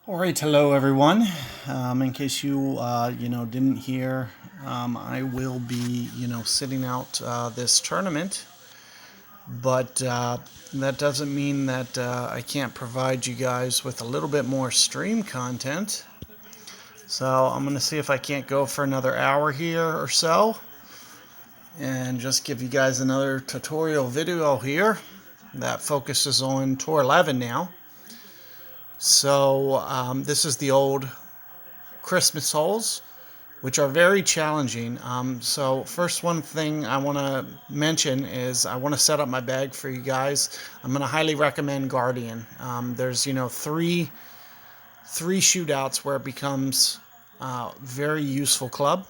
All right, hello everyone. In case you didn't hear, I will be sitting out this tournament, but that doesn't mean that I can't provide you guys with a little bit more stream content. So I'm gonna see if I can't go for another hour here or so, and just give you guys another tutorial video here that focuses on Tour 11 now. So this is the old Christmas holes, which are very challenging. So first one thing I want to mention is I want to set up my bag for you guys. I'm going to highly recommend Guardian. There's three shootouts where it becomes very useful club.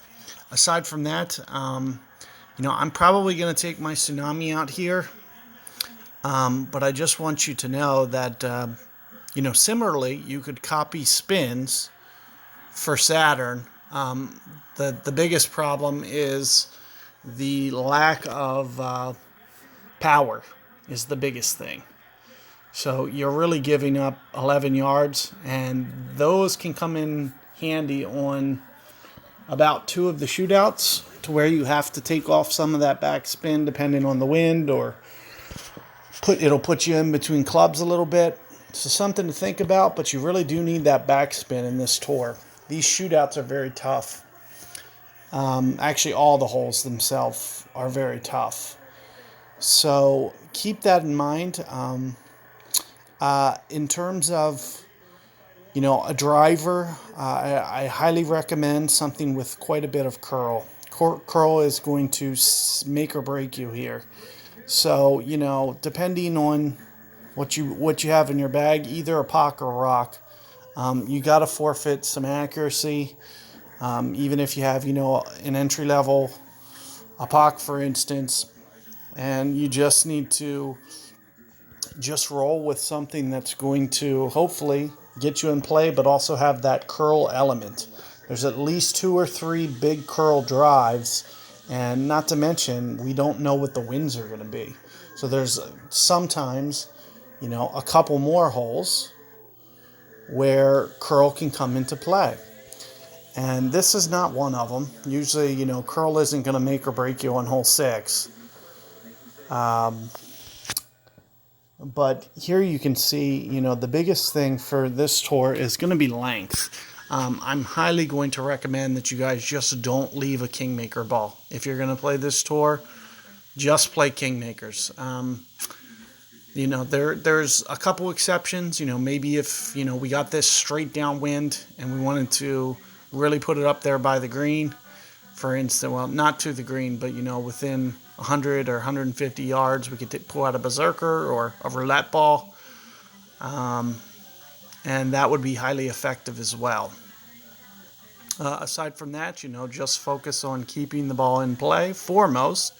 Aside from that, I'm probably going to take my Tsunami out here, but I just want you to know that similarly you could copy spins for Saturn. The biggest problem is the lack of power is the biggest thing. So you're really giving up 11 yards, and those can come in handy on about two of the shootouts to where you have to take off some of that backspin depending on the wind, or it'll put you in between clubs a little bit. So something to think about, but you really do need that backspin in this tour. These shootouts are very tough. Actually, all the holes themselves are very tough. So keep that in mind. In terms of, a driver, I highly recommend something with quite a bit of curl. Curl is going to make or break you here. So, depending on what you have in your bag, either a pock or a rock, you got to forfeit some accuracy. Even if you have, an entry level, a pock, for instance, and you just need to just roll with something that's going to hopefully get you in play, but also have that curl element. There's at least 2 or 3 big curl drives, and not to mention, we don't know what the winds are going to be. So there's sometimes, a couple more holes where curl can come into play. And this is not one of them. Usually, curl isn't going to make or break you on hole 6. But here you can see, the biggest thing for this tour is going to be length. I'm highly going to recommend that you guys just don't leave a Kingmaker ball. If you're going to play this tour, just play Kingmakers. There's a couple exceptions. Maybe if, we got this straight downwind and we wanted to really put it up there by the green, for instance, well, not to the green, but, within 100 or 150 yards, we could pull out a berserker or a roulette ball, and that would be highly effective as well. Aside from that, just focus on keeping the ball in play foremost,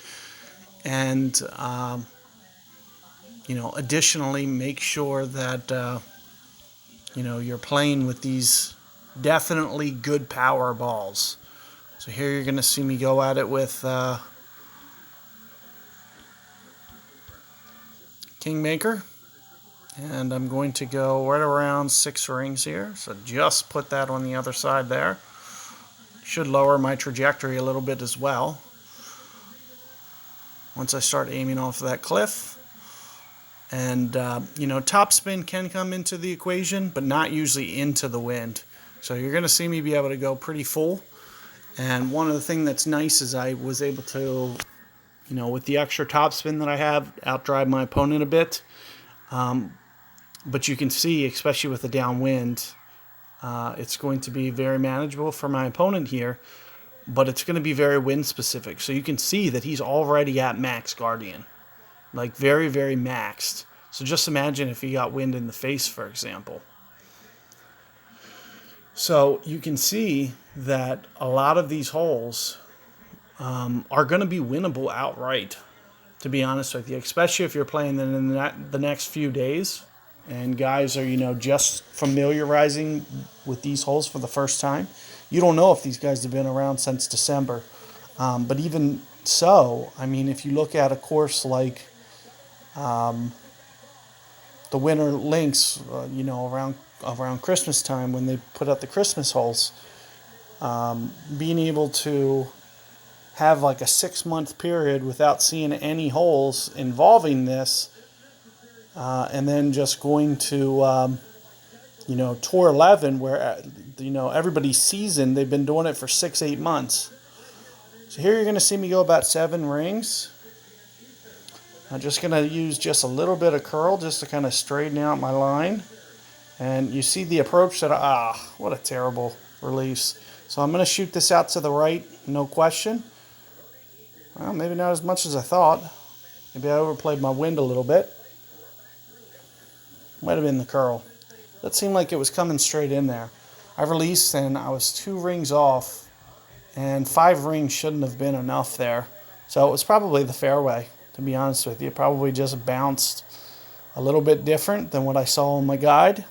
and additionally make sure that you're playing with these definitely good power balls. So here you're going to see me go at it with Kingmaker, and I'm going to go right around 6 rings here. So just put that on the other side there. Should lower my trajectory a little bit as well once I start aiming off of that cliff. And topspin can come into the equation, but not usually into the wind. So you're going to see me be able to go pretty full. And one of the things that's nice is I was able to, with the extra topspin that I have, outdrive my opponent a bit. But you can see, especially with the downwind, it's going to be very manageable for my opponent here. But it's going to be very wind specific. So you can see that he's already at max Guardian. Like very, very maxed. So just imagine if he got wind in the face, for example. So you can see that a lot of these holes are going to be winnable outright, to be honest with you, especially if you're playing them in the next few days and guys are, just familiarizing with these holes for the first time. You don't know if these guys have been around since December. But even so, I mean, if you look at a course like the Winter Links, around around Christmas time when they put out the Christmas holes. Being able to have like a 6-month period without seeing any holes involving this, and then just going to tour 11 where everybody's seasoned. They've been doing it for 6-8 months. So here you're going to see me go about 7 rings. I'm just going to use just a little bit of curl just to kind of straighten out my line. And you see the approach that what a terrible release. So I'm going to shoot this out to the right, no question. Well, maybe not as much as I thought. Maybe I overplayed my wind a little bit. Might have been the curl. That seemed like it was coming straight in there. I released and I was 2 rings off, and 5 rings shouldn't have been enough there. So it was probably the fairway, to be honest with you. It probably just bounced a little bit different than what I saw on my guide.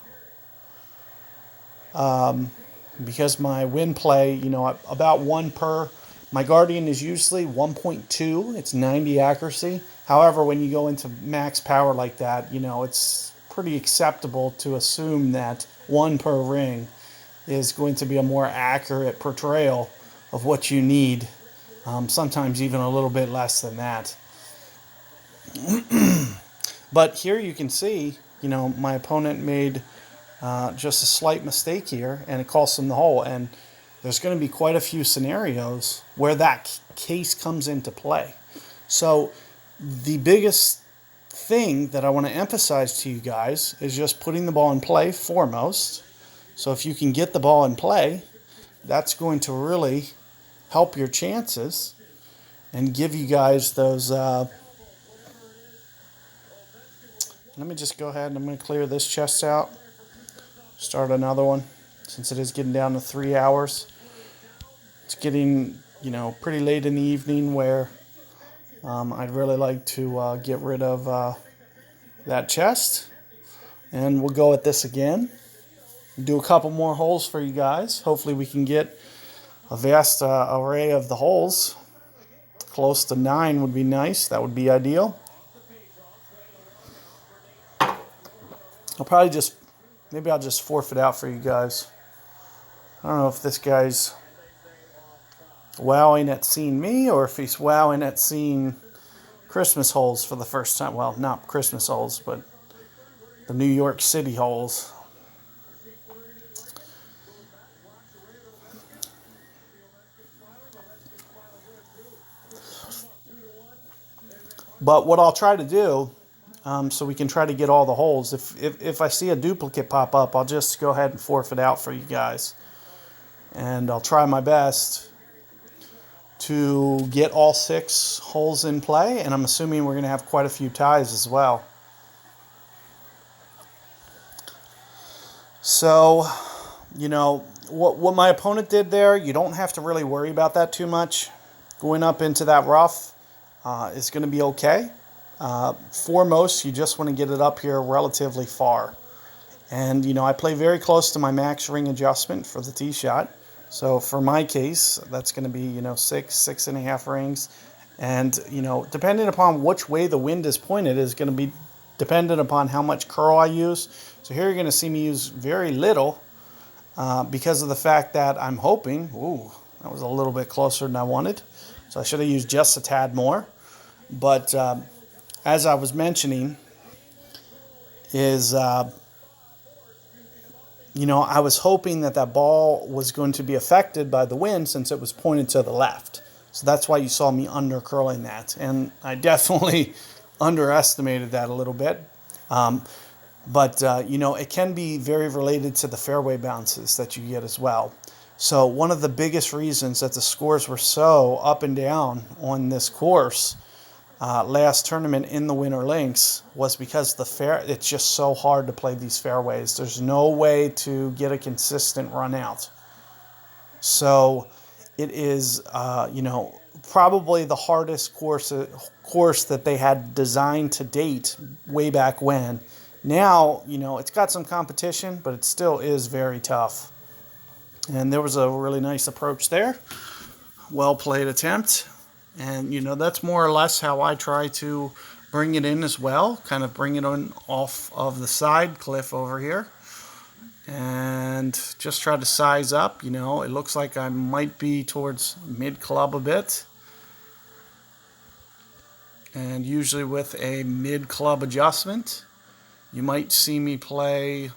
Because my wind play, about 1 per. My Guardian is usually 1.2. It's 90 accuracy. However, when you go into max power like that, it's pretty acceptable to assume that 1 per ring is going to be a more accurate portrayal of what you need. Sometimes even a little bit less than that. But here you can see, my opponent made just a slight mistake here, and it cost him the hole. And there's going to be quite a few scenarios where that case comes into play. So the biggest thing that I want to emphasize to you guys is just putting the ball in play foremost. So if you can get the ball in play, that's going to really help your chances and give you guys those. Let me just go ahead and I'm going to clear this chest out. Start another one since it is getting down to 3 hours. It's getting, pretty late in the evening where I'd really like to get rid of that chest. And we'll go at this again. Do a couple more holes for you guys. Hopefully we can get a vast array of the holes. Close to 9 would be nice. That would be ideal. Maybe I'll just forfeit out for you guys. I don't know if this guy's wowing at seeing me or if he's wowing at seeing Christmas holes for the first time. Well, not Christmas holes, but the New York City holes. But what I'll try to do, so we can try to get all the holes, if I see a duplicate pop up, I'll just go ahead and forfeit out for you guys. And I'll try my best to get all 6 holes in play, and I'm assuming we're going to have quite a few ties as well. So, what my opponent did there, you don't have to really worry about that too much. Going up into that rough is going to be okay. Foremost, you just want to get it up here relatively far. And, I play very close to my max ring adjustment for the tee shot. So for my case, that's going to be, 6.5 rings. And, depending upon which way the wind is pointed is going to be dependent upon how much curl I use. So here you're going to see me use very little because of the fact that I'm hoping, that was a little bit closer than I wanted. So I should have used just a tad more. But as I was mentioning, is, I was hoping that ball was going to be affected by the wind since it was pointed to the left. So that's why you saw me under curling that. And I definitely underestimated that a little bit. But it can be very related to the fairway bounces that you get as well. So one of the biggest reasons that the scores were so up and down on this course last tournament in the Winter Links was because it's just so hard to play these fairways. There's no way to get a consistent run out. So it is, probably the hardest course that they had designed to date way back when. Now, it's got some competition, but it still is very tough. And there was a really nice approach there. Well played attempt. And, that's more or less how I try to bring it in as well. Kind of bring it on off of the side cliff over here. and just try to size up. It looks like I might be towards mid club a bit, and usually with a mid club adjustment you might see me play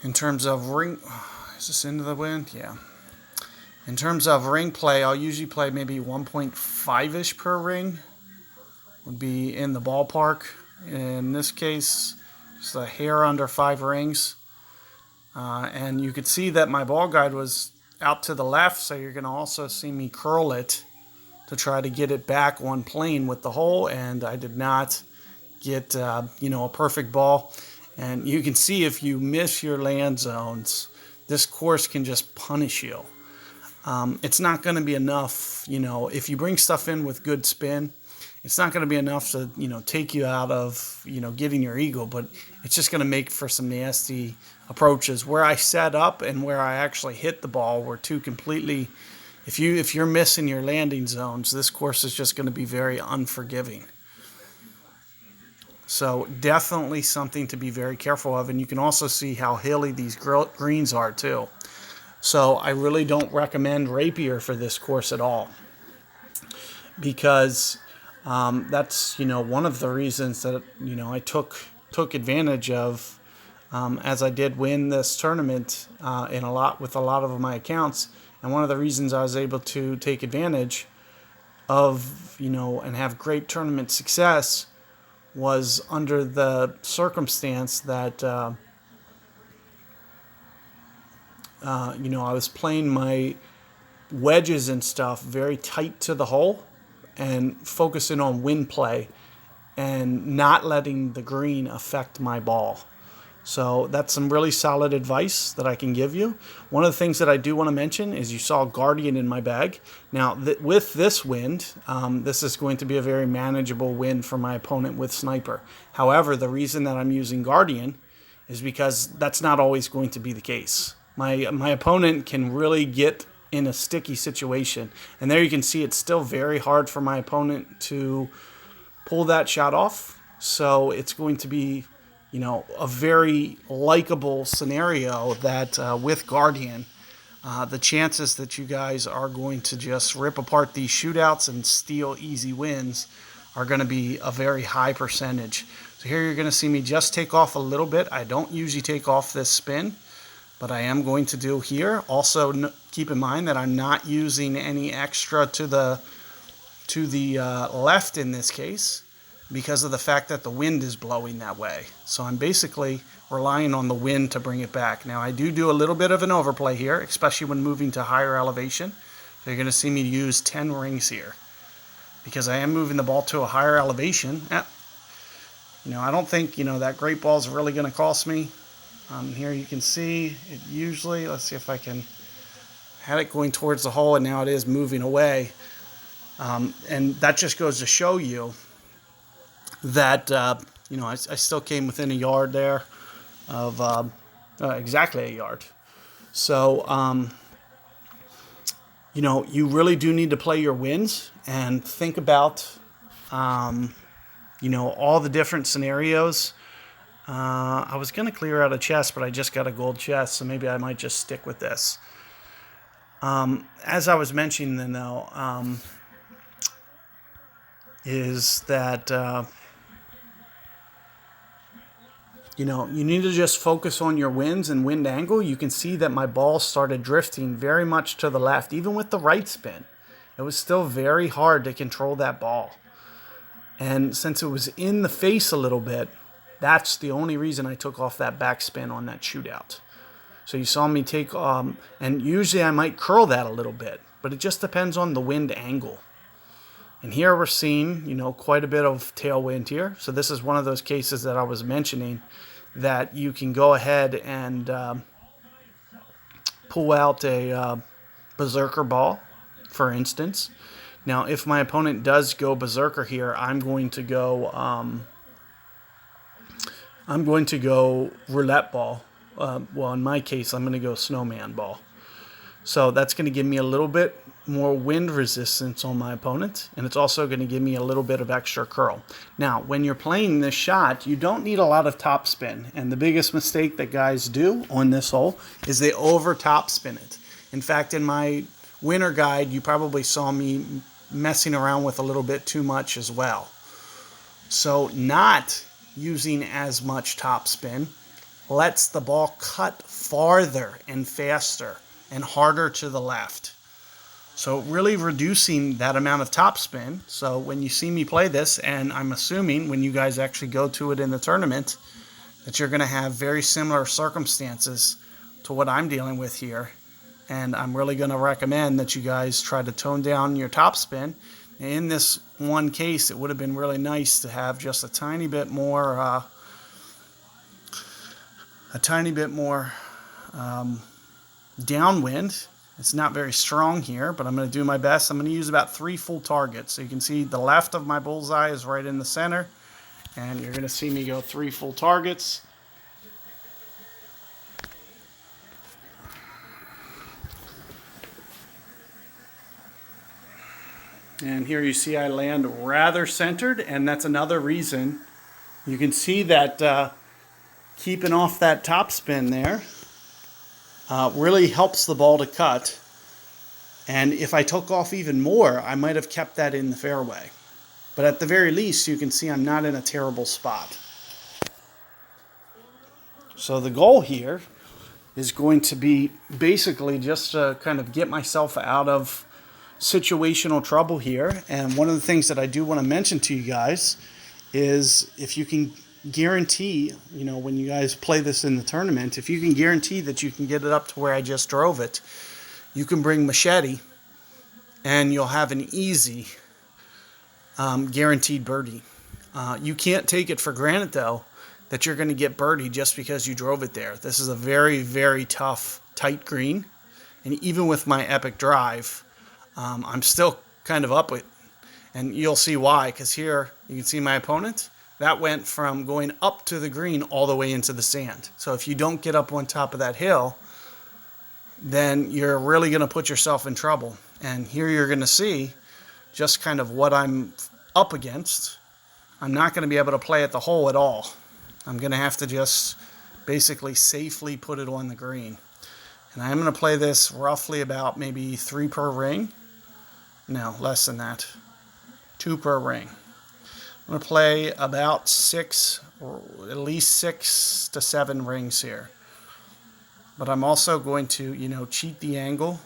in terms of ring. Is this into the wind? Yeah. In terms of ring play, I'll usually play maybe 1.5-ish per ring. Would be in the ballpark. In this case, just a hair under 5 rings. And you could see that my ball guide was out to the left, so you're going to also see me curl it to try to get it back on plane with the hole, and I did not get a perfect ball. And you can see if you miss your land zones, this course can just punish you. It's not going to be enough, if you bring stuff in with good spin, it's not going to be enough to, take you out of, getting your eagle, but it's just going to make for some nasty approaches. Where I set up and where I actually hit the ball were two completely, if you're missing your landing zones, this course is just going to be very unforgiving. So definitely something to be very careful of, and you can also see how hilly these greens are too. So I really don't recommend rapier for this course at all, because that's one of the reasons that I took advantage of, as I did win this tournament with a lot of my accounts, and one of the reasons I was able to take advantage of and have great tournament success was under the circumstance that I was playing my wedges and stuff very tight to the hole and focusing on wind play and not letting the green affect my ball. So that's some really solid advice that I can give you. One of the things that I do want to mention is you saw Guardian in my bag. Now, with this wind, this is going to be a very manageable wind for my opponent with Sniper. However, the reason that I'm using Guardian is because that's not always going to be the case. My opponent can really get in a sticky situation. And there you can see it's still very hard for my opponent to pull that shot off. So it's going to be a very likable scenario that with Guardian, the chances that you guys are going to just rip apart these shootouts and steal easy wins are going to be a very high percentage. So here you're going to see me just take off a little bit. I don't usually take off this spin, but I am going to do here. Also, keep in mind that I'm not using any extra to the left in this case, because of the fact that the wind is blowing that way. So I'm basically relying on the wind to bring it back. Now I do a little bit of an overplay here, especially when moving to higher elevation. So you're going to see me use 10 rings here, because I am moving the ball to a higher elevation. I don't think, that great ball is really going to cost me. Here you can see it usually, let's see if I can, had it going towards the hole and now it is moving away. And that just goes to show you that, I still came within a yard there of exactly a yard. So, you really do need to play your wins and think about, all the different scenarios. I was going to clear out a chest, but I just got a gold chest, so maybe I might just stick with this. As I was mentioning, though, is that you need to just focus on your winds and wind angle. You can see that my ball started drifting very much to the left, even with the right spin. It was still very hard to control that ball. And since it was in the face a little bit, that's the only reason I took off that backspin on that shootout. So you saw me take, and usually I might curl that a little bit, but it just depends on the wind angle. And here we're seeing, quite a bit of tailwind here. So this is one of those cases that I was mentioning that you can go ahead and pull out a berserker ball, for instance. Now, if my opponent does go berserker here, I'm going to go roulette ball. Well, in my case, I'm going to go snowman ball. So that's going to give me a little bit more wind resistance on my opponent, and it's also going to give me a little bit of extra curl. Now, when you're playing this shot, you don't need a lot of topspin, and the biggest mistake that guys do on this hole is they over topspin it. In fact, in my winter guide, you probably saw me messing around with a little bit too much as well. So not using as much topspin lets the ball cut farther and faster and harder to the left. So really reducing that amount of topspin. So when you see me play this, and I'm assuming when you guys actually go to it in the tournament, that you're going to have very similar circumstances to what I'm dealing with here. And I'm really going to recommend that you guys try to tone down your topspin. In this one case, it would have been really nice to have just a tiny bit more downwind. It's not very strong here, but I'm going to do my best. I'm going to use about 3 full targets. So you can see the left of my bullseye is right in the center, and you're going to see me go 3 full targets. And here you see I land rather centered, and that's another reason. You can see that keeping off that topspin there really helps the ball to cut. And if I took off even more, I might have kept that in the fairway. But at the very least, you can see I'm not in a terrible spot. So the goal here is going to be basically just to kind of get myself out of situational trouble here. And one of the things that I do want to mention to you guys is if you can guarantee, when you guys play this in the tournament, if you can guarantee that you can get it up to where I just drove it, you can bring machete and you'll have an easy guaranteed birdie. You can't take it for granted, though, that you're going to get birdie just because you drove it there. This is a very, very tough, tight green. And even with my epic drive, I'm still kind of up with, and you'll see why, because here you can see my opponent. That went from going up to the green all the way into the sand. So if you don't get up on top of that hill, then you're really going to put yourself in trouble. And here you're going to see just kind of what I'm up against. I'm not going to be able to play at the hole at all. I'm going to have to just basically safely put it on the green. And I'm going to play this roughly about maybe 3 per ring. No, less than that. 2 per ring. I'm going to play about 6, or at least 6 to 7 rings here. But I'm also going to, cheat the angle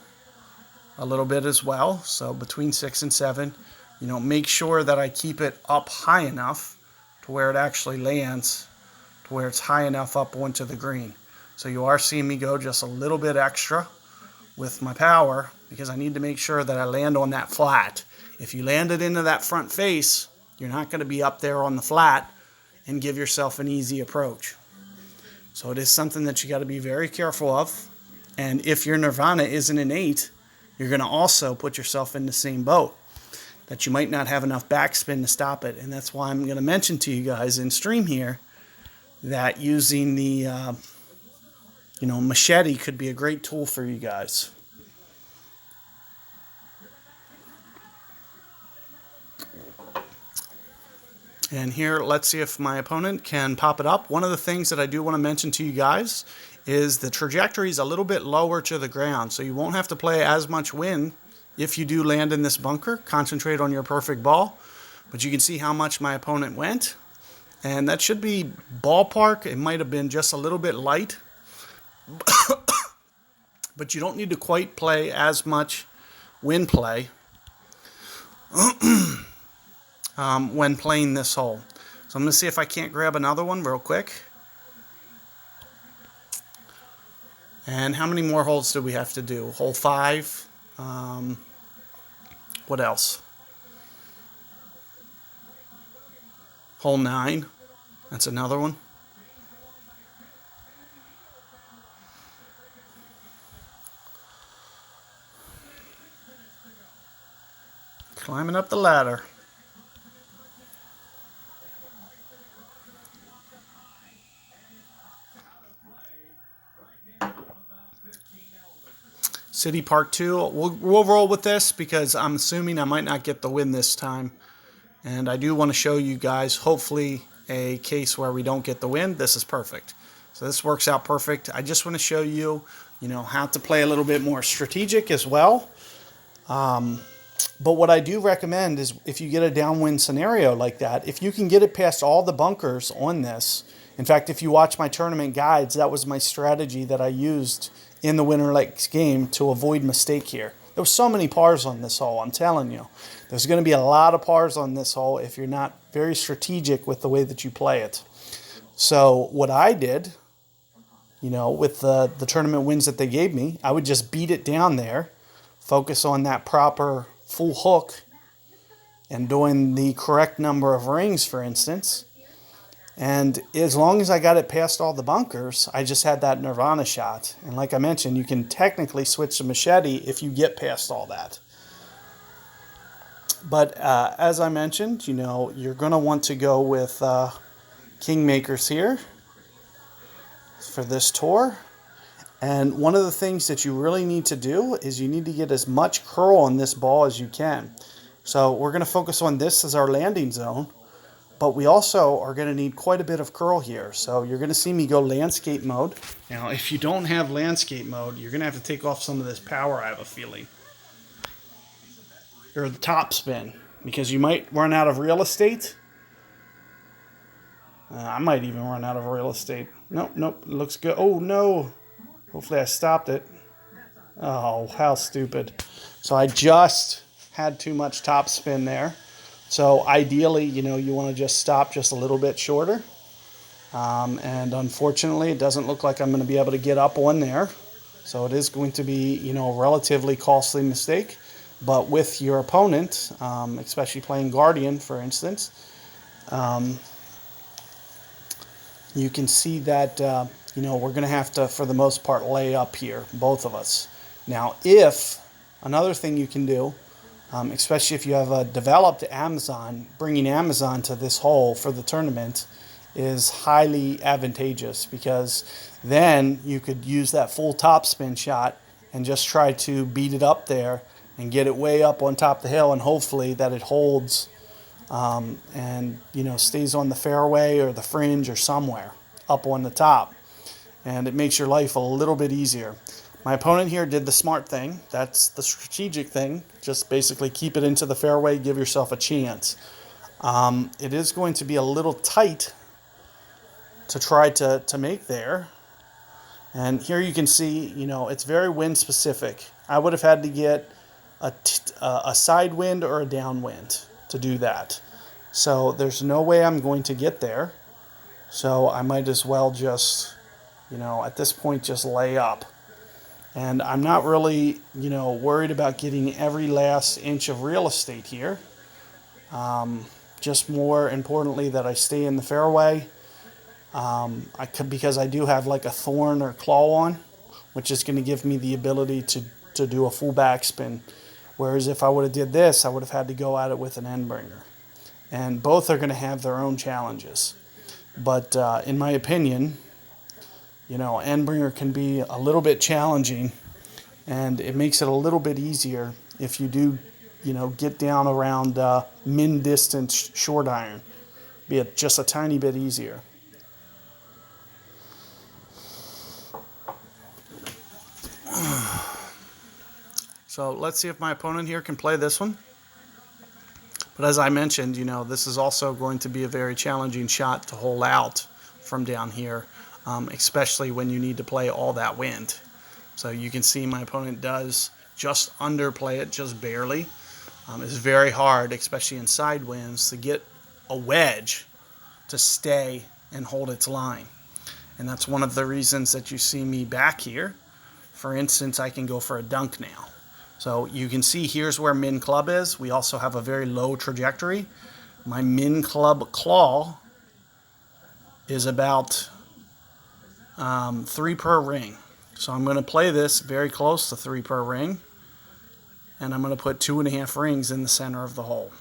a little bit as well. So between 6 and 7, make sure that I keep it up high enough to where it actually lands, to where it's high enough up onto the green. So you are seeing me go just a little bit extra with my power because I need to make sure that I land on that flat. If you land it into that front face, you're not going to be up there on the flat and give yourself an easy approach. So it is something that you got to be very careful of. And if your Nirvana isn't an 8, you're going to also put yourself in the same boat, that you might not have enough backspin to stop it. And that's why I'm going to mention to you guys in stream here that using the machete could be a great tool for you guys. And here, let's see if my opponent can pop it up. One of the things that I do want to mention to you guys is the trajectory is a little bit lower to the ground, so you won't have to play as much wind if you do land in this bunker. Concentrate on your perfect ball. But you can see how much my opponent went. And that should be ballpark. It might have been just a little bit light. But you don't need to quite play as much wind play when playing this hole. So I'm going to see if I can't grab another one real quick. And how many more holes do we have to do? Hole 5. What else? Hole 9. That's another one. Climbing up the ladder. City Park 2. We'll roll with this because I'm assuming I might not get the win this time. And I do want to show you guys, hopefully, a case where we don't get the win. This is perfect. So this works out perfect. I just want to show you, how to play a little bit more strategic as well. But what I do recommend is if you get a downwind scenario like that, if you can get it past all the bunkers on this. In fact, if you watch my tournament guides, that was my strategy that I used in the Winter Lakes game to avoid mistake here. There were so many pars on this hole, I'm telling you. There's going to be a lot of pars on this hole if you're not very strategic with the way that you play it. So what I did, with the tournament wins that they gave me, I would just beat it down there, focus on that proper full hook and doing the correct number of rings, for instance. And as long as I got it past all the bunkers, I just had that Nirvana shot. And like I mentioned, you can technically switch to machete if you get past all that. But as I mentioned, you're going to want to go with Kingmakers here for this tour. And one of the things that you really need to do is you need to get as much curl on this ball as you can. So we're going to focus on this as our landing zone. But we also are going to need quite a bit of curl here. So you're going to see me go landscape mode. Now, if you don't have landscape mode, you're going to have to take off some of this power, I have a feeling. Or the top spin. Because you might run out of real estate. I might even run out of real estate. Nope, it looks good. Oh, no. Hopefully I stopped it. Oh, how stupid. So I just had too much top spin there. So ideally, you want to just stop just a little bit shorter. And unfortunately, it doesn't look like I'm going to be able to get up on there. So it is going to be, a relatively costly mistake. But with your opponent, especially playing Guardian, for instance, you can see that, we're going to have to, for the most part, lay up here, both of us. Now, another thing you can do, especially if you have a developed Amazon, bringing Amazon to this hole for the tournament is highly advantageous because then you could use that full topspin shot and just try to beat it up there and get it way up on top of the hill and hopefully that it holds and stays on the fairway or the fringe or somewhere up on the top. And it makes your life a little bit easier. My opponent here did the smart thing. That's the strategic thing. Just basically keep it into the fairway, give yourself a chance. It is going to be a little tight to try to make there. And here you can see, it's very wind specific. I would have had to get a side wind or a downwind to do that. So there's no way I'm going to get there. So I might as well just, at this point, just lay up. And I'm not really, worried about getting every last inch of real estate here. Just more importantly that I stay in the fairway. Because I do have like a thorn or claw on, which is going to give me the ability to do a full backspin. Whereas if I would have did this, I would have had to go at it with an endbringer. And both are going to have their own challenges. But in my opinion, endbringer can be a little bit challenging, and it makes it a little bit easier if you do, get down around min-distance short iron. Be it just a tiny bit easier. So let's see if my opponent here can play this one. But as I mentioned, this is also going to be a very challenging shot to hole out from down here, especially when you need to play all that wind. So you can see my opponent does just underplay it, just barely. It's very hard, especially in side winds, to get a wedge to stay and hold its line. And that's one of the reasons that you see me back here. For instance, I can go for a dunk now. So you can see here's where min club is. We also have a very low trajectory. My min club claw is about 3 per ring. So I'm going to play this very close to 3 per ring. And I'm going to put 2.5 rings in the center of the hole.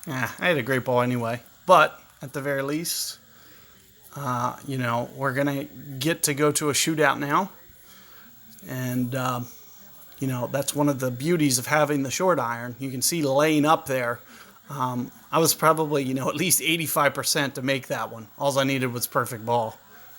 Yeah, I had a great ball anyway. But at the very least, we're going to get to go to a shootout now. And, that's one of the beauties of having the short iron. You can see laying up there. I was probably, at least 85% to make that one. All I needed was perfect ball.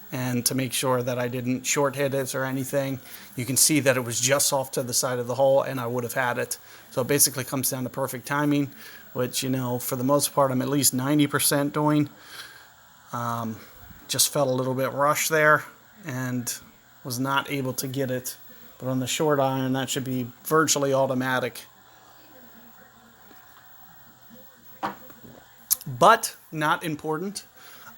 And to make sure that I didn't short hit it or anything, you can see that it was just off to the side of the hole and I would have had it. So it basically comes down to perfect timing, which, for the most part, I'm at least 90% doing. Just felt a little bit rushed there and was not able to get it. But on the short iron, that should be virtually automatic. But not important.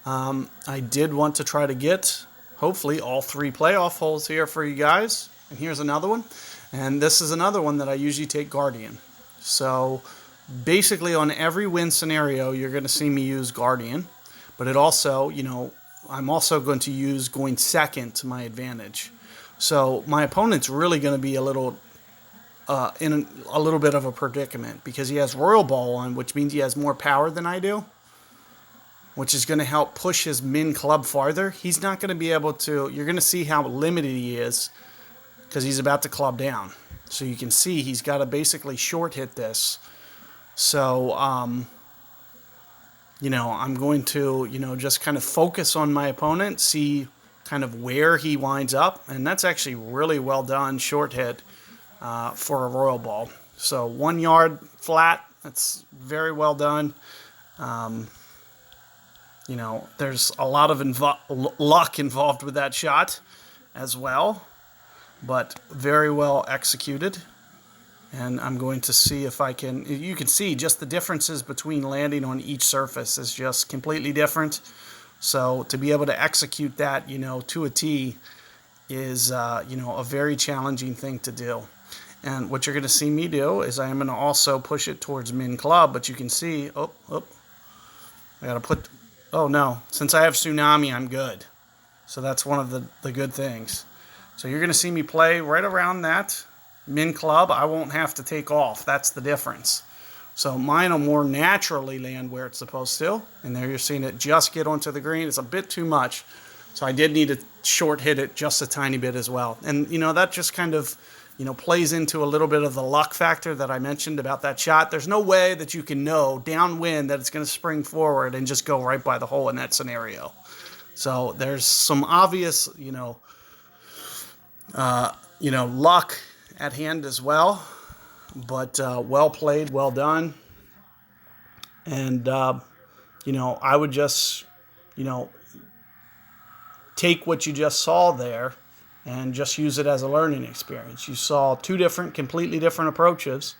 I did want to try to get, hopefully, all 3 playoff holes here for you guys. And here's another one. And this is another one that I usually take Guardian. So basically on every win scenario, you're going to see me use Guardian. But it also, I'm also going to use going second to my advantage. So my opponent's really going to be a little in a little bit of a predicament because he has Royal Ball on, which means he has more power than I do, which is going to help push his min club farther. He's not going to be able to, you're going to see how limited he is because he's about to club down. So you can see he's got to basically short hit this. So, I'm going to, just kind of focus on my opponent, see kind of where he winds up. And that's actually really well done, short hit for a Royal Ball. So 1 yard flat, that's very well done. There's a lot of luck involved with that shot as well, but very well executed. And I'm going to see if I can, you can see just the differences between landing on each surface is just completely different. So to be able to execute that, to a T is, a very challenging thing to do. And what you're going to see me do is I am going to also push it towards min club, but you can see, I got to put, oh no, since I have Tsunami, I'm good. So that's one of the good things. So you're going to see me play right around that min club. I won't have to take off. That's the difference. So mine will more naturally land where it's supposed to. And there you're seeing it just get onto the green. It's a bit too much. So I did need to short hit it just a tiny bit as well. And, that just kind of, plays into a little bit of the luck factor that I mentioned about that shot. There's no way that you can know downwind that it's going to spring forward and just go right by the hole in that scenario. So there's some obvious, luck at hand as well. But well played, well done. And, I would just, take what you just saw there and just use it as a learning experience. You saw 2 completely different approaches,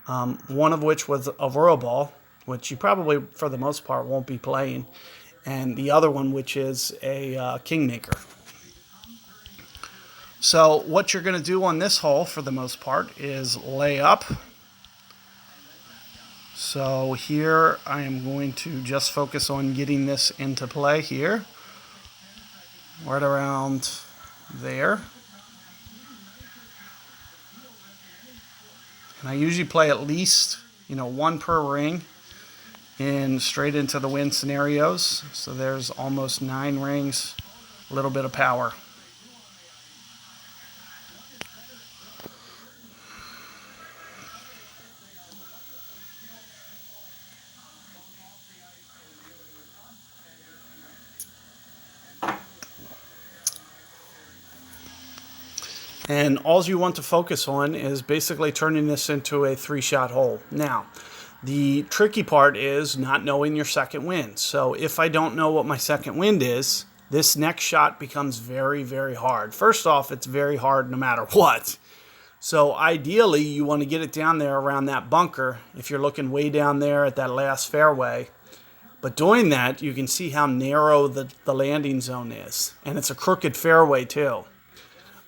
one of which was a Royal Ball, which you probably, for the most part, won't be playing, and the other one, which is a Kingmaker. So what you're going to do on this hole, for the most part, is lay up. So here I am going to just focus on getting this into play here, right around there. And I usually play at least, 1 per ring in straight into the win scenarios. So there's almost 9 rings, a little bit of power. And all you want to focus on is basically turning this into a 3-shot hole. Now, the tricky part is not knowing your second wind. So if I don't know what my second wind is, this next shot becomes very, very hard. First off, it's very hard no matter what. So ideally, you want to get it down there around that bunker if you're looking way down there at that last fairway. But doing that, you can see how narrow the landing zone is. And it's a crooked fairway too.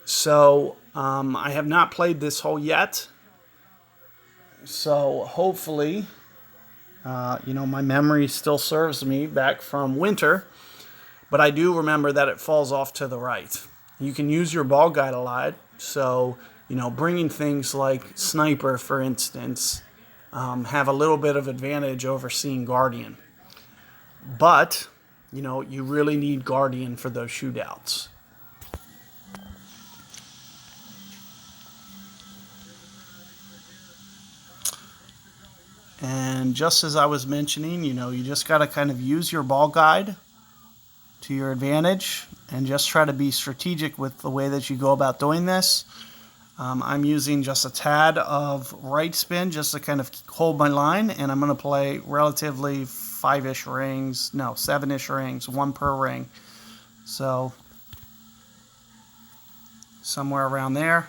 So I have not played this hole yet. So hopefully, my memory still serves me back from winter. But I do remember that it falls off to the right. You can use your ball guide a lot. So, bringing things like Sniper, for instance, have a little bit of advantage over seeing Guardian. But, you really need Guardian for those shootouts. And just as I was mentioning, you just got to kind of use your ball guide to your advantage and just try to be strategic with the way that you go about doing this. I'm using just a tad of right spin just to kind of hold my line, and I'm going to play relatively 5-ish rings, no, 7-ish rings, one per ring. So somewhere around there.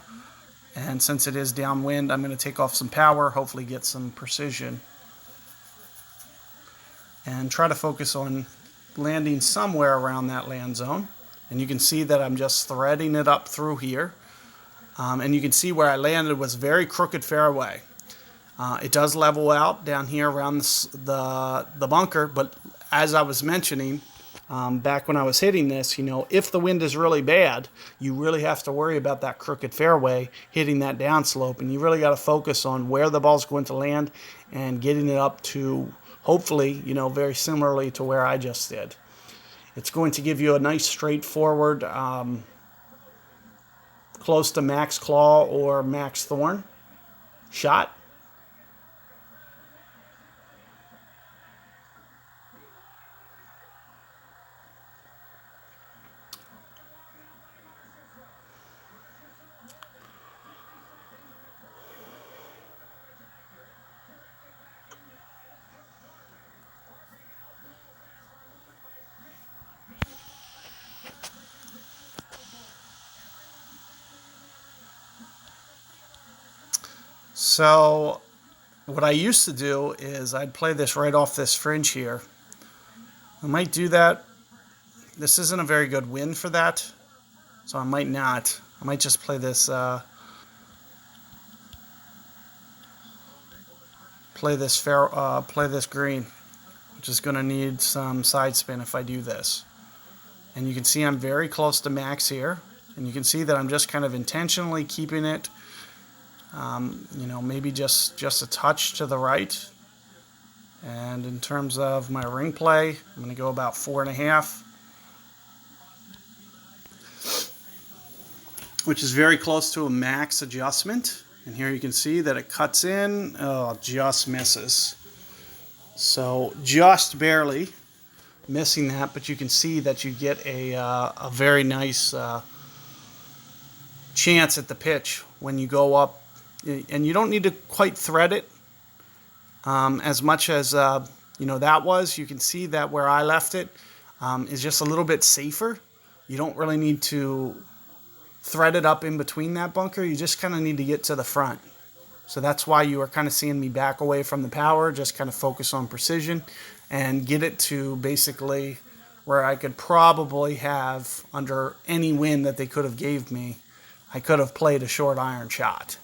And since it is downwind, I'm going to take off some power, hopefully get some precision. And try to focus on landing somewhere around that land zone. And you can see that I'm just threading it up through here. And you can see where I landed was very crooked fairway. It does level out down here around the bunker, but as I was mentioning, back when I was hitting this, if the wind is really bad, you really have to worry about that crooked fairway hitting that downslope, and you really got to focus on where the ball's going to land and getting it up to, hopefully, very similarly to where I just did. It's going to give you a nice straightforward, close to max claw or max thorn shot. So what I used to do is I'd play this right off this fringe here. I might do that. This isn't a very good wind for that, so I might not. I might just play this play this green, which is going to need some side spin if I do this. And you can see I'm very close to max here, and you can see that I'm just kind of intentionally keeping it maybe just a touch to the right. And in terms of my ring play, I'm going to go about 4.5, which is very close to a max adjustment. And here you can see that it cuts in, just misses. So just barely missing that, but you can see that you get a very nice chance at the pitch when you go up. And you don't need to quite thread it as much as that was. You can see that where I left it is just a little bit safer. You don't really need to thread it up in between that bunker. You just kind of need to get to the front. So that's why you are kind of seeing me back away from the power, just kind of focus on precision and get it to basically where I could probably have, under any wind that they could have gave me, I could have played a short iron shot.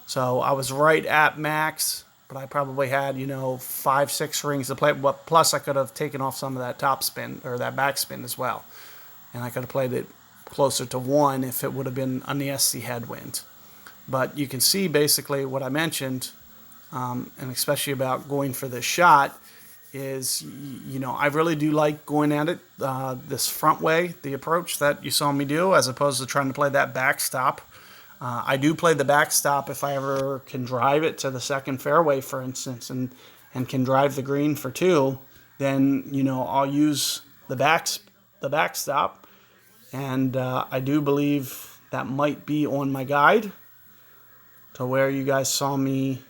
So I was right at max, but I probably had, 5-6 rings to play. Plus I could have taken off some of that top spin or that back spin as well. And I could have played it closer to 1 if it would have been a nasty headwind. But you can see basically what I mentioned, and especially about going for this shot, is, I really do like going at it this front way, the approach that you saw me do, as opposed to trying to play that backstop. I do play the backstop if I ever can drive it to the second fairway, for instance, and can drive the green for 2. Then I'll use the backstop, and I do believe that might be on my guide to where you guys saw me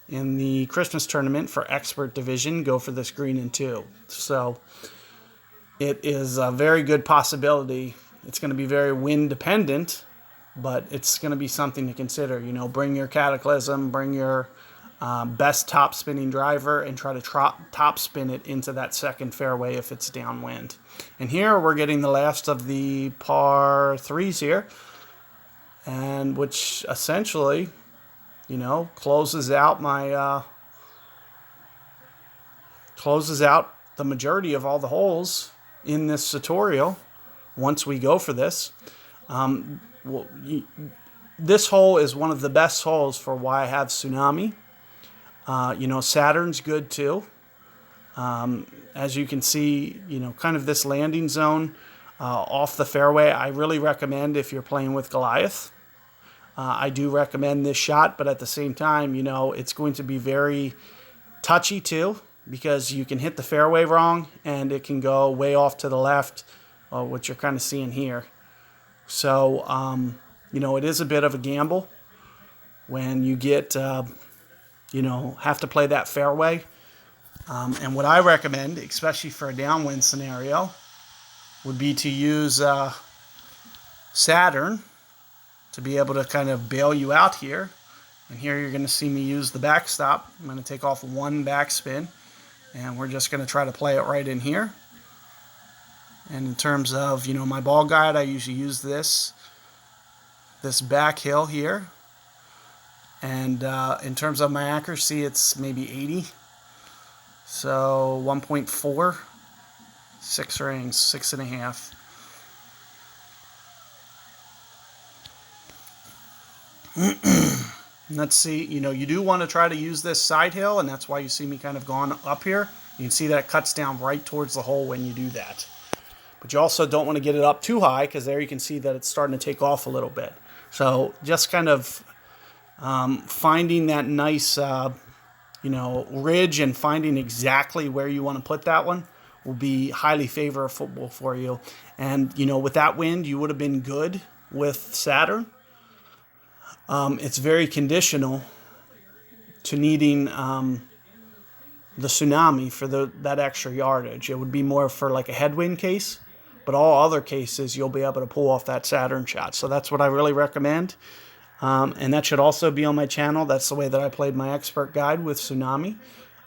in the Christmas tournament for Expert Division go for this green in 2. So it is a very good possibility. It's going to be very wind dependent, but it's going to be something to consider. Bring your Cataclysm, bring your best top spinning driver, and try to top spin it into that second fairway if it's downwind. And here we're getting the last of the par 3s here, and which essentially, closes out the majority of all the holes in this tutorial once we go for this. This hole is one of the best holes for why I have Tsunami. Saturn's good too. As you can see, kind of this landing zone off the fairway, I really recommend if you're playing with Goliath. I do recommend this shot, but at the same time, it's going to be very touchy too, because you can hit the fairway wrong and it can go way off to the left, which you're kind of seeing here. So, it is a bit of a gamble when you get, have to play that fairway. And what I recommend, especially for a downwind scenario, would be to use Saturn to be able to kind of bail you out here. And here you're going to see me use the backstop. I'm going to take off one backspin, and we're just going to try to play it right in here. And in terms of, my ball guide, I usually use this back hill here. And in terms of my accuracy, it's maybe 80. So 1.4, 6 rings, 6.5. Let's see, you do want to try to use this side hill, and that's why you see me kind of going up here. You can see that it cuts down right towards the hole when you do that. But you also don't want to get it up too high, because there you can see that it's starting to take off a little bit. So just kind of finding that nice ridge and finding exactly where you want to put that one will be highly favorable for you. And, with that wind, you would have been good with Saturn. It's very conditional to needing the tsunami for that extra yardage. It would be more for like a headwind case, but all other cases, you'll be able to pull off that Saturn shot. So that's what I really recommend. And that should also be on my channel. That's the way that I played my expert guide with Tsunami.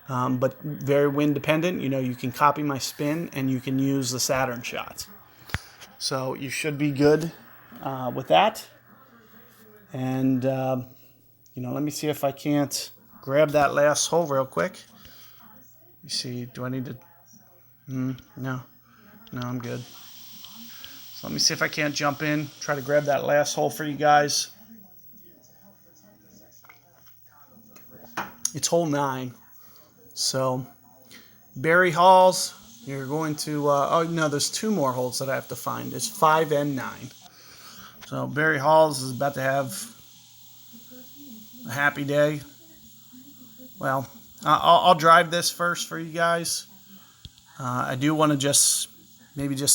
But very wind dependent. You can copy my spin and you can use the Saturn shots. So you should be good with that. And, let me see if I can't grab that last hole real quick. Let me see. Do I need to? No, I'm good. So let me see if I can't jump in, try to grab that last hole for you guys. It's hole 9. So, Barry Halls, you're going to, there's 2 more holes that I have to find. It's 5 and 9. So, Barry Halls is about to have a happy day. Well, I'll drive this first for you guys. I do want to just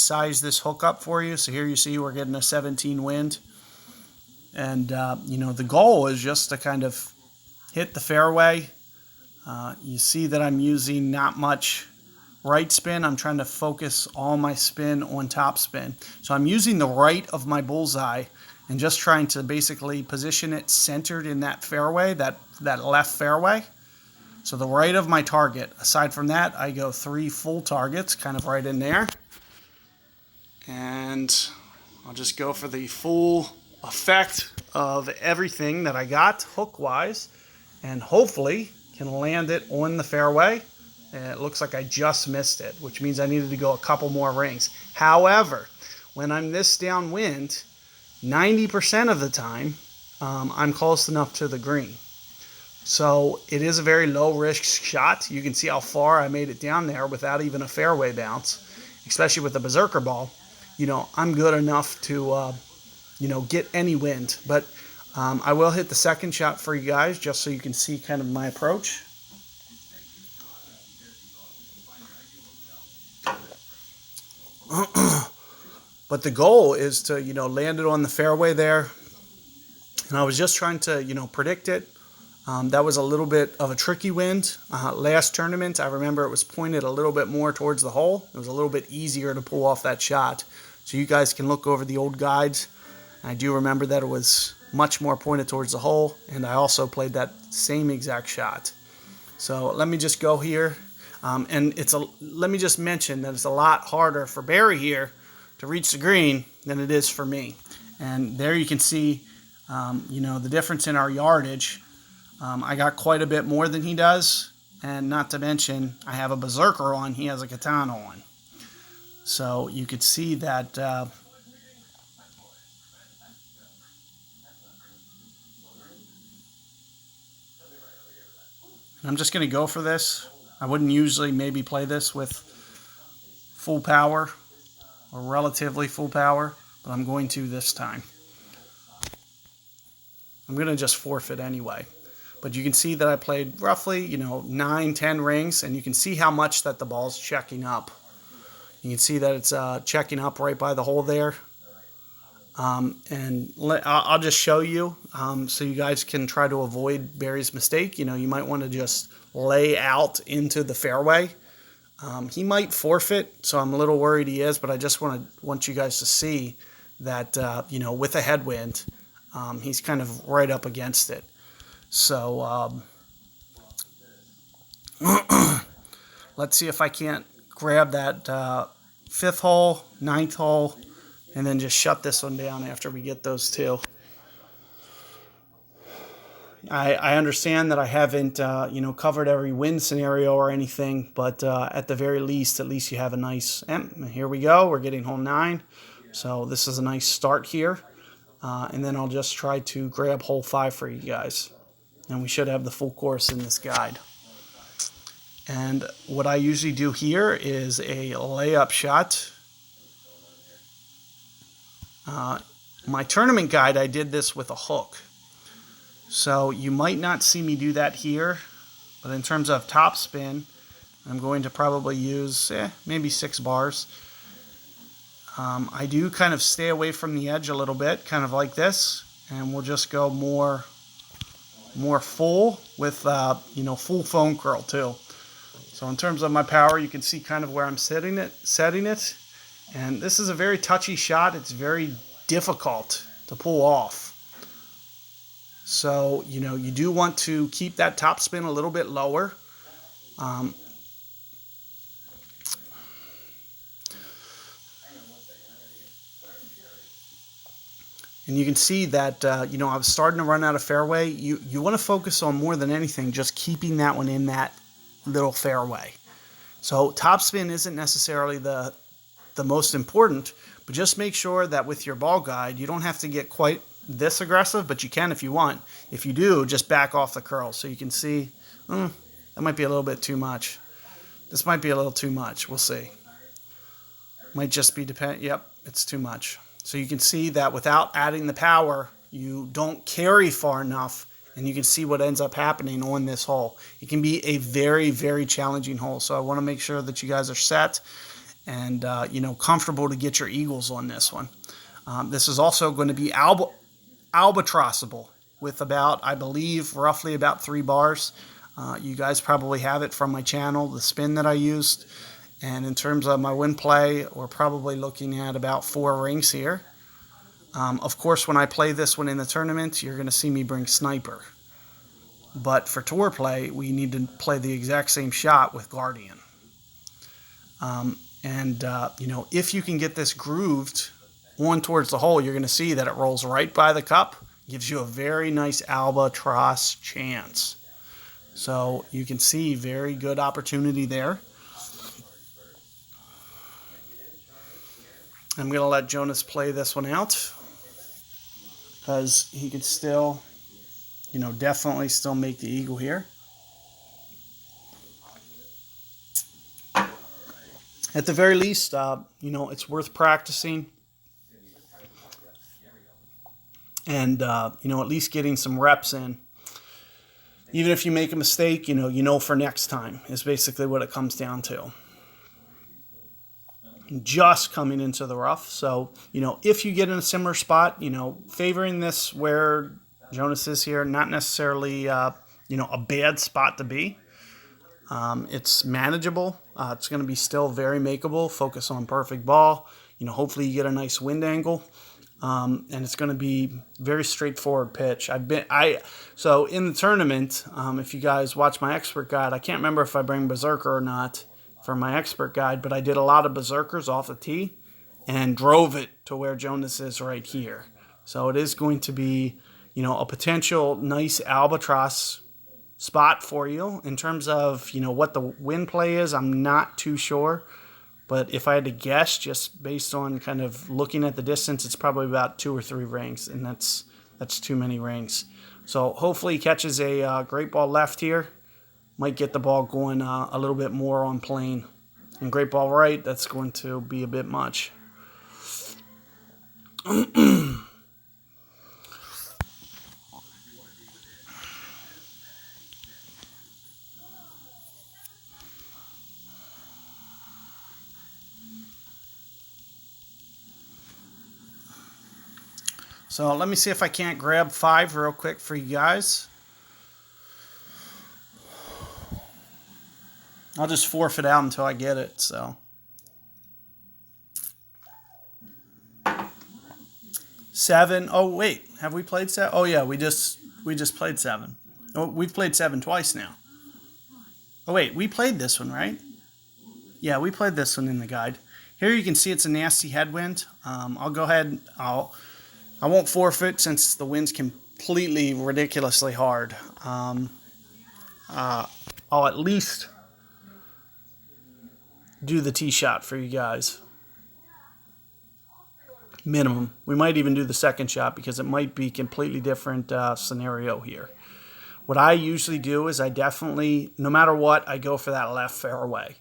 size this hook up for you. So here you see we're getting a 17 wind. And, the goal is just to kind of hit the fairway. You see that I'm using not much right spin. I'm trying to focus all my spin on top spin. So I'm using the right of my bullseye and just trying to basically position it centered in that fairway, that left fairway. So the right of my target. Aside from that, I go 3 full targets, kind of right in there. And I'll just go for the full effect of everything that I got hook-wise, and hopefully can land it on the fairway. And it looks like I just missed it, which means I needed to go a couple more rings. However, when I'm this downwind, 90% of the time, I'm close enough to the green. So it is a very low-risk shot. You can see how far I made it down there without even a fairway bounce, especially with the Berserker ball. I'm good enough to, get any wind. But I will hit the second shot for you guys just so you can see kind of my approach. But the goal is to, land it on the fairway there. And I was just trying to, predict it. That was a little bit of a tricky wind. Last tournament, I remember it was pointed a little bit more towards the hole. It was a little bit easier to pull off that shot. So you guys can look over the old guides. I do remember that it was much more pointed towards the hole, and I also played that same exact shot. So let me just go here. And let me just mention that it's a lot harder for Barry here to reach the green than it is for me. And there you can see, the difference in our yardage. I got quite a bit more than he does, and not to mention I have a Berserker on, he has a Katana on. So you could see that And I'm just going to go for this. I wouldn't usually maybe play this with full power or relatively full power, but I'm going to this time. I'm going to just forfeit anyway. But you can see that I played roughly, 9, 10 rings, and you can see how much that the ball's checking up. You can see that it's checking up right by the hole there. I'll just show you so you guys can try to avoid Barry's mistake. You might want to just lay out into the fairway. He might forfeit, so I'm a little worried he is, but I just want you guys to see that, with a headwind, he's kind of right up against it. So let's see if I can't grab that fifth hole, ninth hole, and then just shut this one down after we get those two. I understand that I haven't, covered every win scenario or anything, but at the very least, at least you have a nice. And here we go. We're getting hole 9, so this is a nice start here. And then I'll just try to grab hole 5 for you guys, and we should have the full course in this guide. And what I usually do here is a layup shot. My tournament guide, I did this with a hook. So you might not see me do that here, but in terms of topspin, I'm going to probably use maybe 6 bars. I do kind of stay away from the edge a little bit, kind of like this, and we'll just go more full with full foam curl too. So in terms of my power, you can see kind of where I'm setting it, and this is a very touchy shot. It's very difficult to pull off. So, you do want to keep that topspin a little bit lower. And you can see that, I was starting to run out of fairway. You want to focus on, more than anything, just keeping that one in that little fairway. So topspin isn't necessarily the most important, but just make sure that with your ball guide, you don't have to get quite this aggressive, but you can if you want. If you do, just back off the curl. So you can see, that might be a little bit too much. This might be a little too much. We'll see. Might just be Yep, it's too much. So you can see that without adding the power, you don't carry far enough, and you can see what ends up happening on this hole. It can be a very, very challenging hole. So I want to make sure that you guys are set and comfortable to get your eagles on this one. This is also going to be albatrossable with about, I believe, roughly about 3 bars. You guys probably have it from my channel, the spin that I used. And in terms of my win play, we're probably looking at about 4 rings here. Of course, when I play this one in the tournament, you're going to see me bring sniper. But for tour play, we need to play the exact same shot with Guardian. If you can get this grooved on towards the hole, you're going to see that it rolls right by the cup. Gives you a very nice albatross chance. So you can see very good opportunity there. I'm going to let Jonas play this one out because he could still, definitely still make the eagle here. At the very least, it's worth practicing. And, at least getting some reps in. Even if you make a mistake, for next time is basically what it comes down to. Just coming into the rough. So, if you get in a similar spot, favoring this where Jonas is here, not necessarily, a bad spot to be. It's manageable. It's going to be still very makeable. Focus on perfect ball. Hopefully you get a nice wind angle. And it's going to be very straightforward pitch. So in the tournament, if you guys watch my expert guide, I can't remember if I bring Berserker or not for my expert guide, but I did a lot of Berserkers off the tee and drove it to where Jonas is right here. So it is going to be, a potential nice albatross spot for you. In terms of, what the wind play is, I'm not too sure. But if I had to guess, just based on kind of looking at the distance, it's probably about 2 or 3 rings, and that's too many rings. So hopefully he catches a great ball left here, might get the ball going a little bit more on plane. And great ball right, that's going to be a bit much. So let me see if I can't grab 5 real quick for you guys. I'll just forfeit out until I get it. So 7. Oh wait, have we played 7? Oh yeah, we just played 7. Oh, we've played 7 twice now. Oh wait, we played this one, right? Yeah, we played this one in the guide. Here you can see it's a nasty headwind. I'll go ahead. I won't forfeit since the wind's completely ridiculously hard. I'll at least do the tee shot for you guys. Minimum. We might even do the second shot because it might be a completely different scenario here. What I usually do is I definitely, no matter what, I go for that left fairway.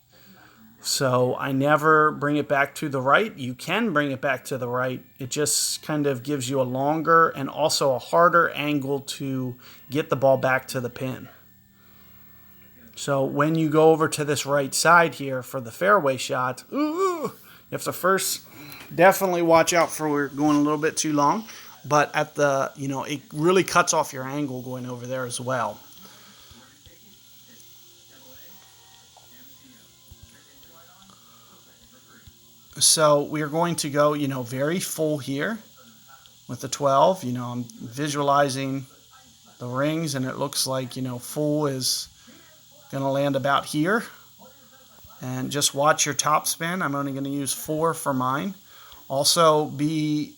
So I never bring it back to the right. You can bring it back to the right. It just kind of gives you a longer and also a harder angle to get the ball back to the pin. So when you go over to this right side here for the fairway shot, you have to first definitely watch out for going a little bit too long. But at the, it really cuts off your angle going over there as well. So we're going to go, very full here with the 12. I'm visualizing the rings, and it looks like, full is going to land about here. And just watch your top spin. I'm only going to use 4 for mine. Also, be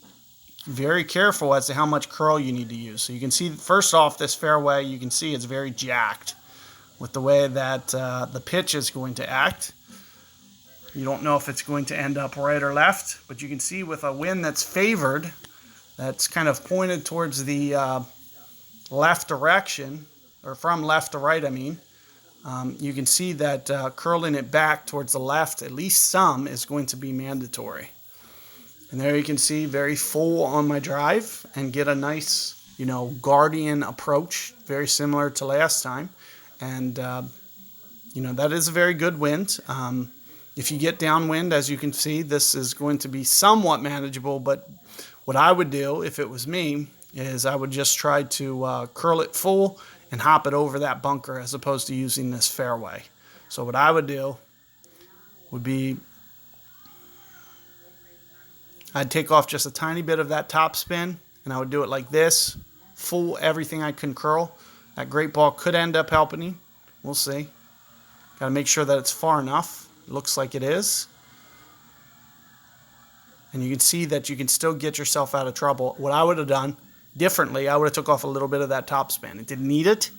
very careful as to how much curl you need to use. So you can see, first off, this fairway, you can see it's very jacked with the way that the pitch is going to act. You don't know if it's going to end up right or left, but you can see with a wind that's favored, that's kind of pointed towards the left direction, or from left to right, I mean, you can see that curling it back towards the left, at least some, is going to be mandatory. And there you can see very full on my drive and get a nice, guardian approach, very similar to last time. And, that is a very good wind. If you get downwind, as you can see, this is going to be somewhat manageable. But what I would do, if it was me, is I would just try to curl it full and hop it over that bunker as opposed to using this fairway. So what I would do would be I'd take off just a tiny bit of that top spin, and I would do it like this, full everything I can curl. That great ball could end up helping me. We'll see. Got to make sure that it's far enough. It looks like it is. And you can see that you can still get yourself out of trouble. What I would have done differently, I would have took off a little bit of that top spin. It didn't need it,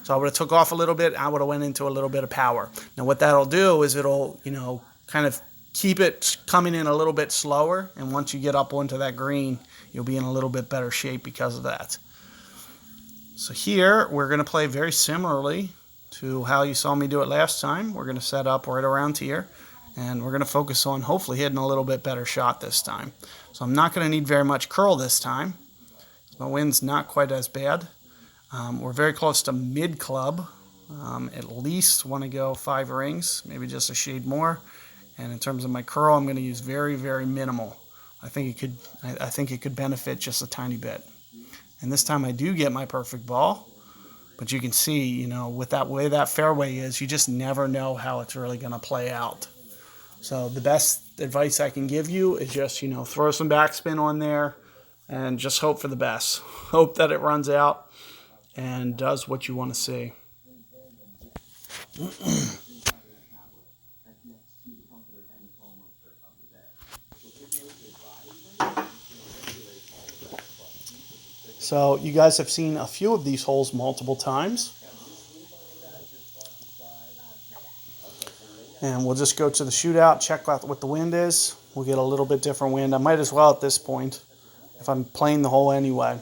so I would have took off a little bit. I would have went into a little bit of power. Now what that'll do is it'll, kind of keep it coming in a little bit slower, and once you get up onto that green, you'll be in a little bit better shape because of that. So here, we're going to play very similarly to how you saw me do it last time. We're going to set up right around here, and we're going to focus on hopefully hitting a little bit better shot this time. So I'm not going to need very much curl this time. My wind's not quite as bad. We're very close to mid-club. At least want to go 5 rings, maybe just a shade more. And in terms of my curl, I'm going to use very, very minimal. I think it could benefit just a tiny bit. And this time I do get my perfect ball. But you can see, with that way that fairway is, you just never know how it's really going to play out. So the best advice I can give you is just, throw some backspin on there and just hope for the best. Hope that it runs out and does what you want to see. So you guys have seen a few of these holes multiple times. And we'll just go to the shootout, check out what the wind is. We'll get a little bit different wind. I might as well at this point, if I'm playing the hole anyway.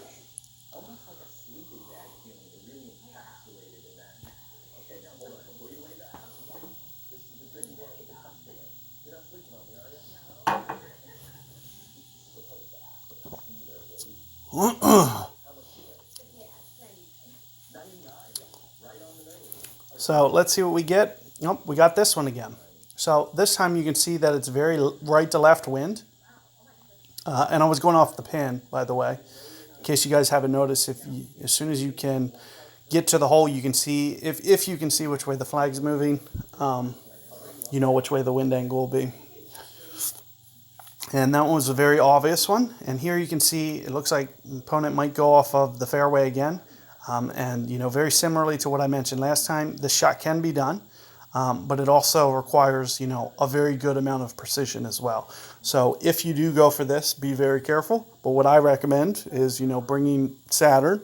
So let's see what we get. Nope, we got this one again. So this time you can see that it's very right to left wind. And I was going off the pin, by the way, in case you guys haven't noticed. As soon as you can get to the hole, you can see, if you can see which way the flag's moving, you know which way the wind angle will be. And that one was a very obvious one. And here you can see it looks like the opponent might go off of the fairway again. And, very similarly to what I mentioned last time, this shot can be done. But it also requires, a very good amount of precision as well. So if you do go for this, be very careful. But what I recommend is, bringing Saturn.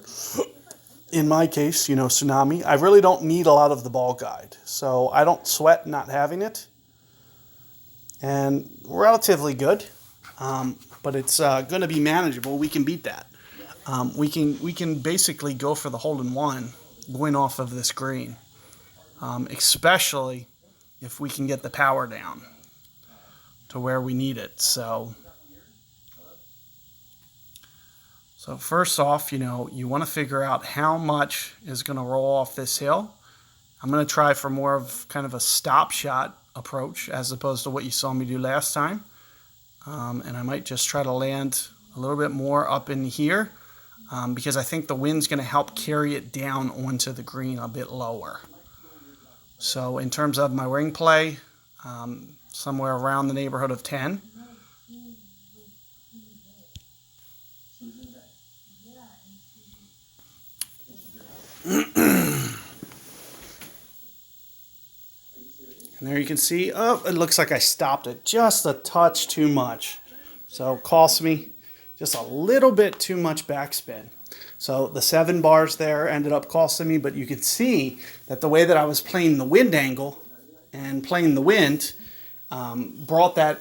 In my case, Tsunami. I really don't need a lot of the ball guide. So I don't sweat not having it. And relatively good. But it's going to be manageable. We can beat that. We can basically go for the hole-in-one going off of this green. Especially if we can get the power down to where we need it. So first off, you want to figure out how much is going to roll off this hill. I'm going to try for more of kind of a stop shot approach as opposed to what you saw me do last time. And I might just try to land a little bit more up in here because I think the wind's going to help carry it down onto the green a bit lower. So in terms of my ring play, somewhere around the neighborhood of 10. And there you can see, it looks like I stopped it just a touch too much. So it cost me just a little bit too much backspin. So the 7 bars there ended up costing me, but you can see that the way that I was playing the wind angle and playing the wind brought that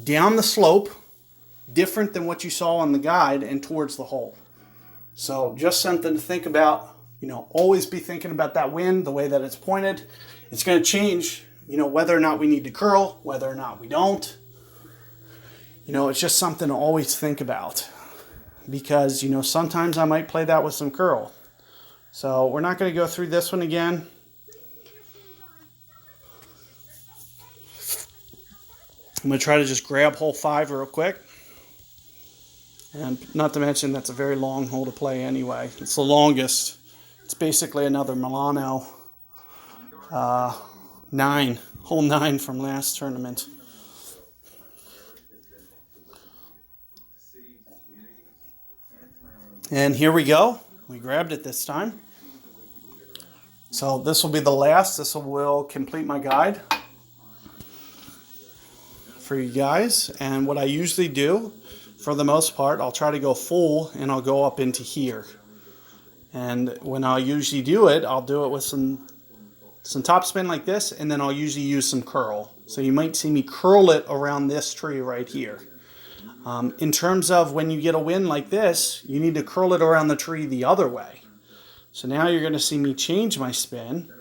down the slope, different than what you saw on the guide, and towards the hole. So just something to think about. Always be thinking about that wind, the way that it's pointed. It's going to change, whether or not we need to curl, whether or not we don't. It's just something to always think about. Because, sometimes I might play that with some curl. So we're not going to go through this one again. I'm going to try to just grab hole 5 real quick. And not to mention that's a very long hole to play anyway. It's the longest. It's basically another Milano 9, hole 9 from last tournament. And here we go. We grabbed it this time. So this will be the last. This will complete my guide for you guys. And what I usually do, for the most part, I'll try to go full and I'll go up into here. And when I usually do it, I'll do it with some topspin like this, and then I'll usually use some curl. So you might see me curl it around this tree right here. In terms of when you get a wind like this, you need to curl it around the tree the other way. So now you're going to see me change my spin,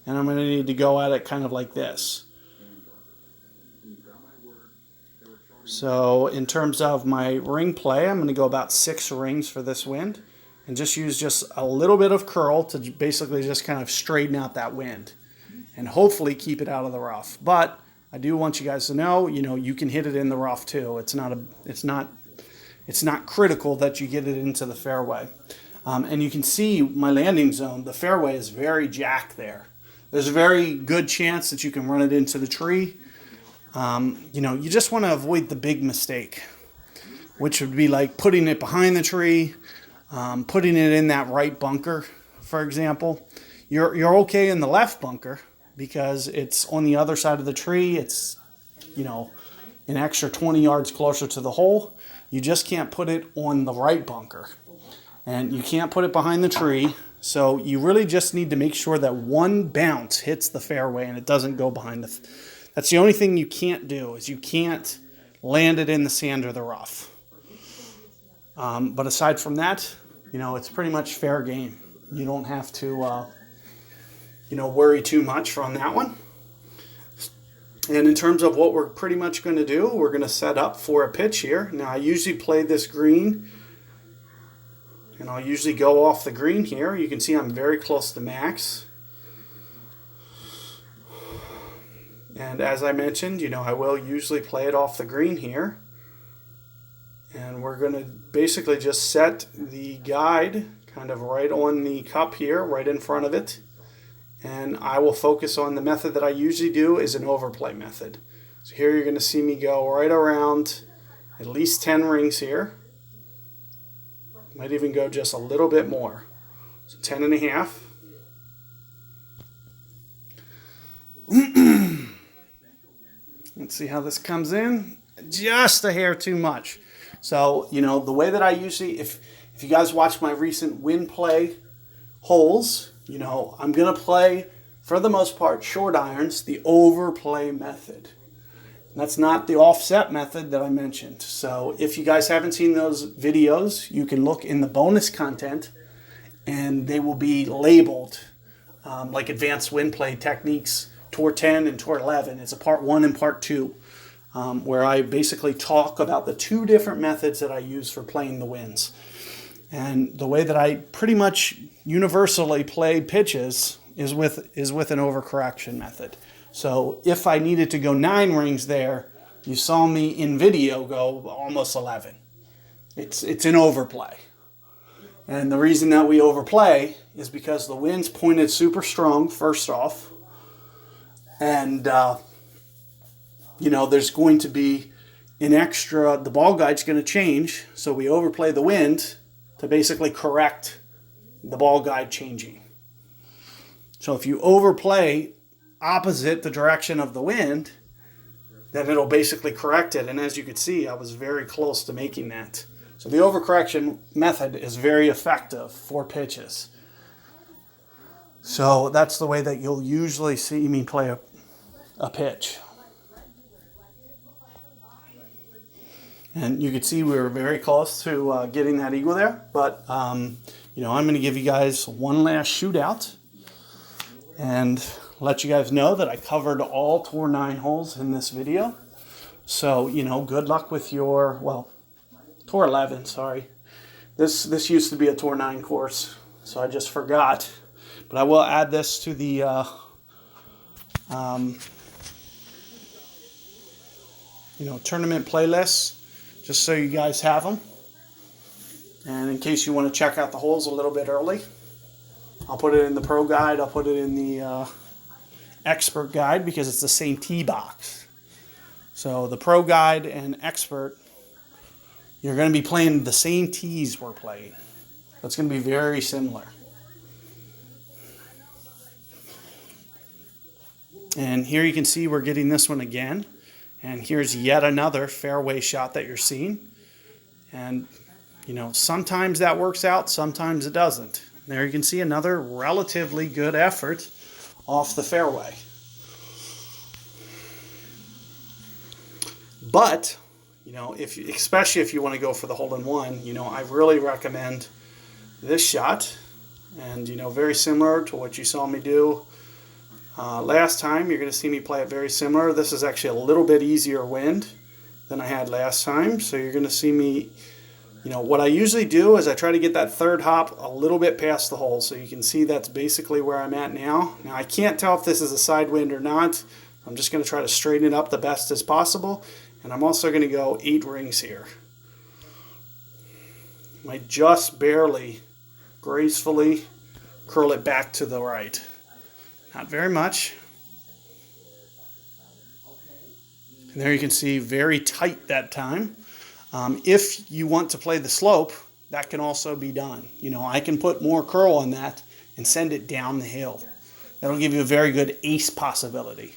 and I'm going to need to go at it kind of like this. So in terms of my ring play, I'm going to go about 6 rings for this wind, and just use a little bit of curl to basically just kind of straighten out that wind, and hopefully keep it out of the rough. But I do want you guys to know, you can hit it in the rough too. It's not critical that you get it into the fairway. And you can see my landing zone. The fairway is very jacked there. There's a very good chance that you can run it into the tree. You just want to avoid the big mistake, which would be like putting it behind the tree, putting it in that right bunker, for example. You're okay in the left bunker, because it's on the other side of the tree. It's, an extra 20 yards closer to the hole. You just can't put it on the right bunker. And you can't put it behind the tree. So you really just need to make sure that one bounce hits the fairway and it doesn't go behind the... That's the only thing you can't do, is you can't land it in the sand or the rough. But aside from that, it's pretty much fair game. You don't have to... worry too much on that one. And in terms of what we're pretty much going to do, we're going to set up for a pitch here. Now, I usually play this green And I'll usually go off the green here. You can see I'm very close to max. And as I mentioned, I will usually play it off the green here. And we're going to basically just set the guide kind of right on the cup here, right in front of it. And I will focus on the method that I usually do is an overplay method. So here you're going to see me go right around at least 10 rings here. Might even go just a little bit more. So 10 and a half. Let's see how this comes in. Just a hair too much. So, the way that I usually, if you guys watch my recent win play holes, I'm going to play, for the most part, short irons, the overplay method. And that's not the offset method that I mentioned. So if you guys haven't seen those videos, you can look in the bonus content, and they will be labeled like Advanced Win Play Techniques, Tour 10 and Tour 11. It's a part 1 and part 2, where I basically talk about the 2 different methods that I use for playing the wins. And the way that I pretty much universally play pitches is with an overcorrection method. So if I needed to go 9 rings there, you saw me in video go almost 11. It's an overplay. And the reason that we overplay is because the wind's pointed super strong, first off. And, there's going to be an extra, the ball guide's going to change. So we overplay the wind to basically correct the ball guide changing. So if you overplay opposite the direction of the wind, then it'll basically correct it. And as you can see, I was very close to making that. So the overcorrection method is very effective for pitches. So that's the way that you'll usually see me play a pitch. And you can see we were very close to getting that eagle there. But, I'm going to give you guys one last shootout and let you guys know that I covered all Tour 9 holes in this video. So, good luck with your, Tour 11, sorry. This used to be a Tour 9 course, so I just forgot. But I will add this to the tournament playlists, just so you guys have them. And in case you want to check out the holes a little bit early, I'll put it in the pro guide. I'll put it in the expert guide because it's the same tee box. So the pro guide and expert, you're going to be playing the same tees we're playing. That's going to be very similar. And here you can see we're getting this one again. And here's yet another fairway shot that you're seeing. And, sometimes that works out, sometimes it doesn't. There you can see another relatively good effort off the fairway. But, especially if you want to go for the hole-in-one, I really recommend this shot. And, very similar to what you saw me do last time. You're going to see me play it very similar. This is actually a little bit easier wind than I had last time. So you're going to see me, what I usually do is I try to get that third hop a little bit past the hole. So you can see that's basically where I'm at now. Now I can't tell if this is a side wind or not. I'm just going to try to straighten it up the best as possible. And I'm also going to go 8 rings here. Might just barely, gracefully curl it back to the right. Not very much. And there you can see very tight that time. If you want to play the slope, that can also be done. I can put more curl on that and send it down the hill. That'll give you a very good ace possibility.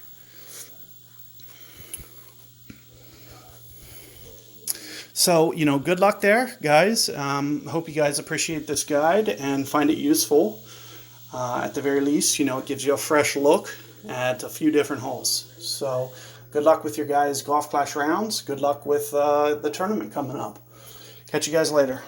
So, good luck there, guys. Hope you guys appreciate this guide and find it useful. At the very least, it gives you a fresh look at a few different holes. So, good luck with your guys' Golf Clash rounds. Good luck with the tournament coming up. Catch you guys later.